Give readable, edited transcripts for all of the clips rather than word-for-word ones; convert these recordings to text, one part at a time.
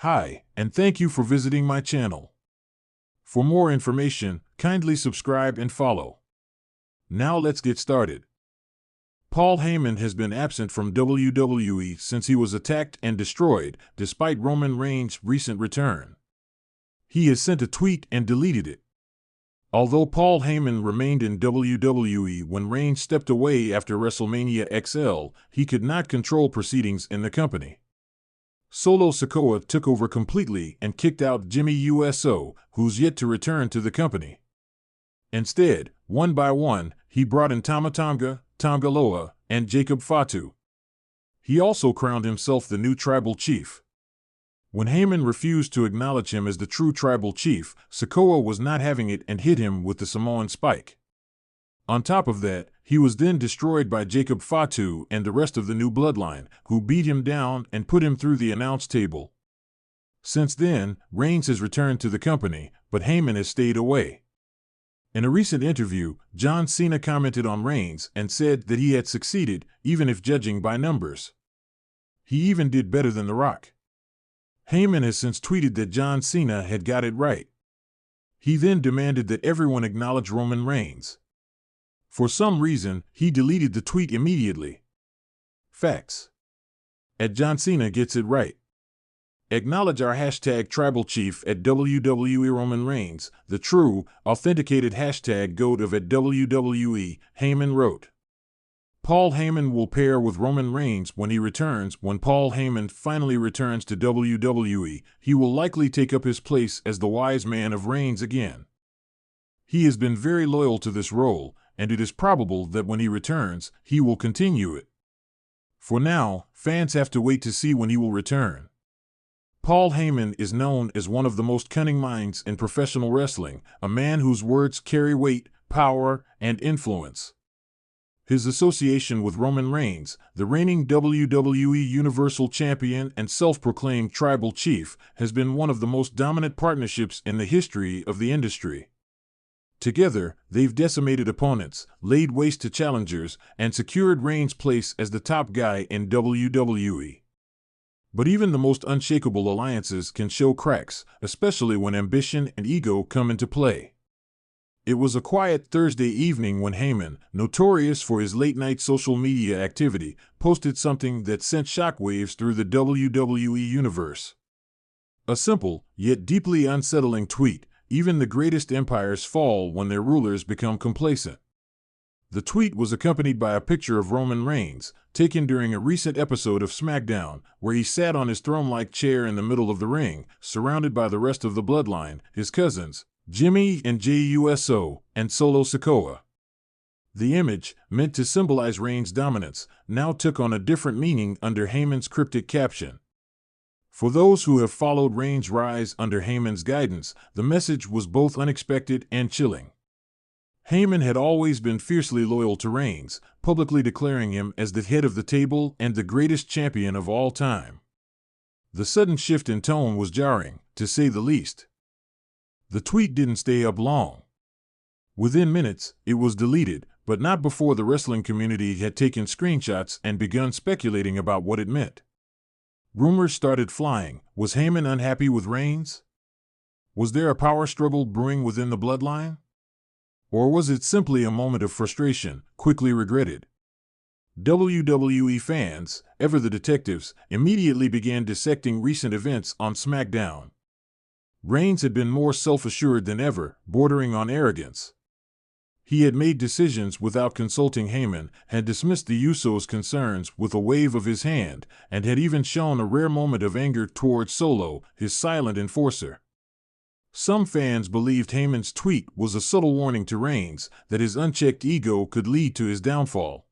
Hi, and thank you for visiting my channel. For more information, kindly subscribe and follow. Now let's get started. Paul Heyman has been absent from WWE since he was attacked and destroyed, despite Roman Reigns' recent return. He has sent a tweet and deleted it. Although Paul Heyman remained in WWE when Reigns stepped away after WrestleMania XL, he could not control proceedings in the company. Solo Sikoa took over completely and kicked out Jimmy USO, who's yet to return to the company. Instead, one by one, he brought in Tama Tonga, Tonga Loa, and Jacob Fatu. He also crowned himself the new tribal chief. When Heyman refused to acknowledge him as the true tribal chief, Sikoa was not having it and hit him with the Samoan spike. On top of that, he was then destroyed by Jacob Fatu and the rest of the new bloodline, who beat him down and put him through the announce table. Since then, Reigns has returned to the company, but Heyman has stayed away. In a recent interview, John Cena commented on Reigns and said that he had succeeded, even if judging by numbers. He even did better than The Rock. Heyman has since tweeted that John Cena had got it right. He then demanded that everyone acknowledge Roman Reigns. For some reason, he deleted the tweet immediately. Facts. At John Cena gets it right. Acknowledge our hashtag tribal chief at WWE Roman Reigns, the true, authenticated hashtag GOAT of at WWE, Heyman wrote. Paul Heyman will pair with Roman Reigns when he returns. When Paul Heyman finally returns to WWE, he will likely take up his place as the wise man of Reigns again. He has been very loyal to this role, and it is probable that when he returns, he will continue it. For now, fans have to wait to see when he will return. Paul Heyman is known as one of the most cunning minds in professional wrestling, a man whose words carry weight, power, and influence. His association with Roman Reigns, the reigning WWE Universal Champion and self-proclaimed tribal chief, has been one of the most dominant partnerships in the history of the industry. Together, they've decimated opponents, laid waste to challengers, and secured Reigns' place as the top guy in WWE. But even the most unshakable alliances can show cracks, especially when ambition and ego come into play. It was a quiet Thursday evening when Heyman, notorious for his late-night social media activity, posted something that sent shockwaves through the WWE universe. A simple, yet deeply unsettling tweet: even the greatest empires fall when their rulers become complacent. The tweet was accompanied by a picture of Roman Reigns, taken during a recent episode of SmackDown, where he sat on his throne-like chair in the middle of the ring, surrounded by the rest of the bloodline, his cousins, Jimmy and Jey Uso, and Solo Sikoa. The image, meant to symbolize Reigns' dominance, now took on a different meaning under Heyman's cryptic caption. For those who have followed Reigns' rise under Heyman's guidance, the message was both unexpected and chilling. Heyman had always been fiercely loyal to Reigns, publicly declaring him as the head of the table and the greatest champion of all time. The sudden shift in tone was jarring, to say the least. The tweet didn't stay up long. Within minutes, it was deleted, but not before the wrestling community had taken screenshots and begun speculating about what it meant. Rumors started flying. Was Heyman unhappy with Reigns? Was there a power struggle brewing within the bloodline? Or was it simply a moment of frustration, quickly regretted? WWE fans, ever the detectives, immediately began dissecting recent events on SmackDown. Reigns had been more self-assured than ever, bordering on arrogance. He had made decisions without consulting Heyman, had dismissed the Usos' concerns with a wave of his hand, and had even shown a rare moment of anger towards Solo, his silent enforcer. Some fans believed Heyman's tweet was a subtle warning to Reigns that his unchecked ego could lead to his downfall.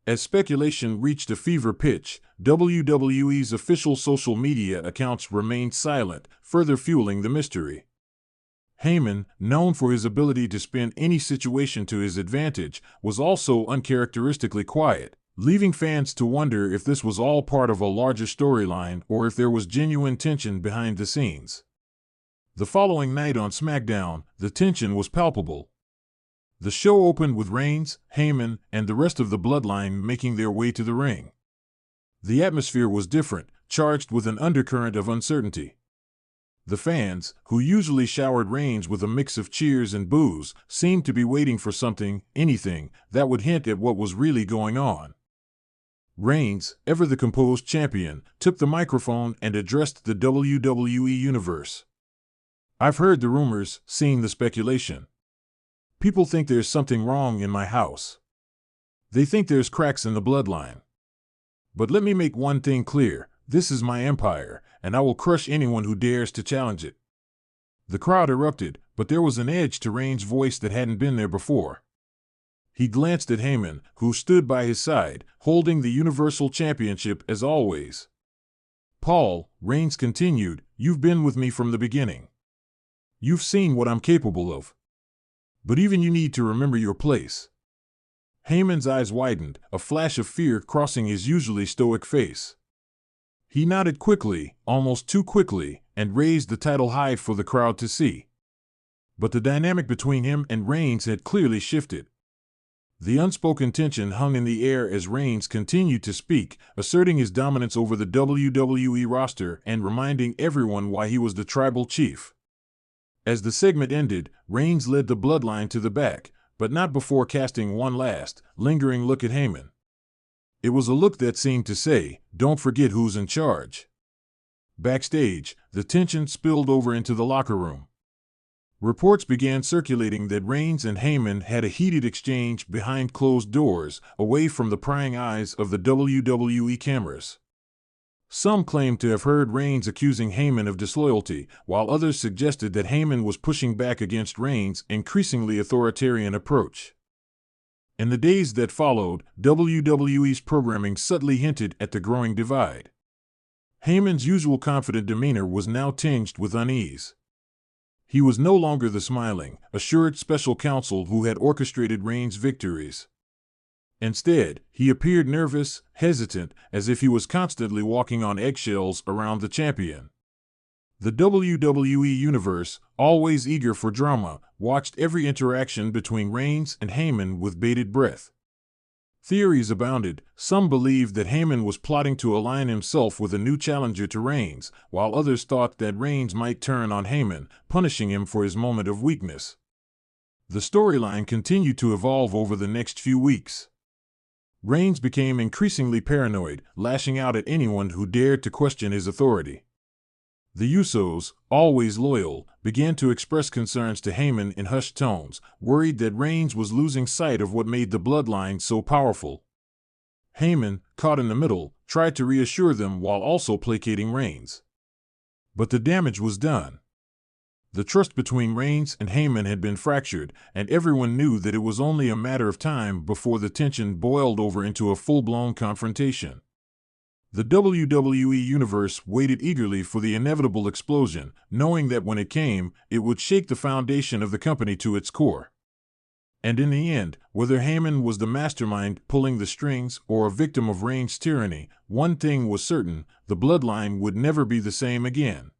As speculation reached a fever pitch, WWE's official social media accounts remained silent, further fueling the mystery. Heyman, known for his ability to spin any situation to his advantage, was also uncharacteristically quiet, leaving fans to wonder if this was all part of a larger storyline or if there was genuine tension behind the scenes. The following night on SmackDown, the tension was palpable. The show opened with Reigns, Heyman, and the rest of the bloodline making their way to the ring. The atmosphere was different, charged with an undercurrent of uncertainty. The fans, who usually showered Reigns with a mix of cheers and boos, seemed to be waiting for something, anything, that would hint at what was really going on. Reigns, ever the composed champion, took the microphone and addressed the WWE Universe. "I've heard the rumors, seen the speculation. People think there's something wrong in my house. They think there's cracks in the bloodline. But let me make one thing clear. This is my empire, and I will crush anyone who dares to challenge it." The crowd erupted, but there was an edge to Reigns' voice that hadn't been there before. He glanced at Heyman, who stood by his side, holding the Universal Championship as always. "Paul," Reigns continued, "you've been with me from the beginning. You've seen what I'm capable of. But even you need to remember your place." Heyman's eyes widened, a flash of fear crossing his usually stoic face. He nodded quickly, almost too quickly, and raised the title high for the crowd to see. But the dynamic between him and Reigns had clearly shifted. The unspoken tension hung in the air as Reigns continued to speak, asserting his dominance over the WWE roster and reminding everyone why he was the tribal chief. As the segment ended, Reigns led the bloodline to the back, but not before casting one last, lingering look at Heyman. It was a look that seemed to say, "Don't forget who's in charge." Backstage, the tension spilled over into the locker room. Reports began circulating that Reigns and Heyman had a heated exchange behind closed doors, away from the prying eyes of the WWE cameras. Some claimed to have heard Reigns accusing Heyman of disloyalty, while others suggested that Heyman was pushing back against Reigns' increasingly authoritarian approach. In the days that followed, WWE's programming subtly hinted at the growing divide. Heyman's usual confident demeanor was now tinged with unease. He was no longer the smiling, assured special counsel who had orchestrated Reigns' victories. Instead, he appeared nervous, hesitant, as if he was constantly walking on eggshells around the champion. The WWE Universe, always eager for drama, watched every interaction between Reigns and Heyman with bated breath. Theories abounded. Some believed that Heyman was plotting to align himself with a new challenger to Reigns, while others thought that Reigns might turn on Heyman, punishing him for his moment of weakness. The storyline continued to evolve over the next few weeks. Reigns became increasingly paranoid, lashing out at anyone who dared to question his authority. The Usos, always loyal, began to express concerns to Heyman in hushed tones, worried that Reigns was losing sight of what made the bloodline so powerful. Heyman, caught in the middle, tried to reassure them while also placating Reigns. But the damage was done. The trust between Reigns and Heyman had been fractured, and everyone knew that it was only a matter of time before the tension boiled over into a full-blown confrontation. The WWE Universe waited eagerly for the inevitable explosion, knowing that when it came, it would shake the foundation of the company to its core. And in the end, whether Heyman was the mastermind pulling the strings or a victim of Reigns' tyranny, one thing was certain: the bloodline would never be the same again.